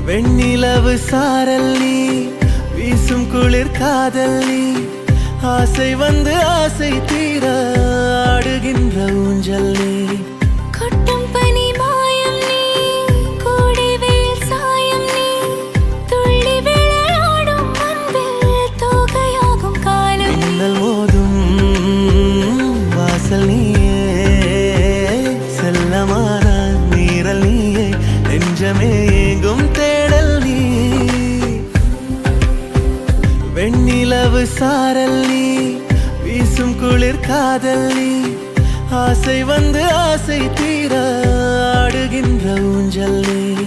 வெண்ணிலவு சாரல் நீ, வீசும் குளிர் காதல் நீ, ஆசை வந்து ஆசை தீர ஆடுகின்ற ஊஞ்சல் நீ. கொட்டும் பனி மாயம் நீ, கோடை வெயில் சாயம் நீ, துள்ளி விளையாடும் அன்பில் தோகையாகும் காலம் நீ. மின்னல் மோதும் வாசல் நீயே, செல்லமான நீரல் நீயே, நெஞ்சமே ஏங்கும் தேடல் நீ. வெண்ணிலவு சாரல் நீ, வீசும் குளிர் காதல் நீ, ஆசை வந்து ஆசை தீர ஆடுகின்ற ஊஞ்சல் நீ.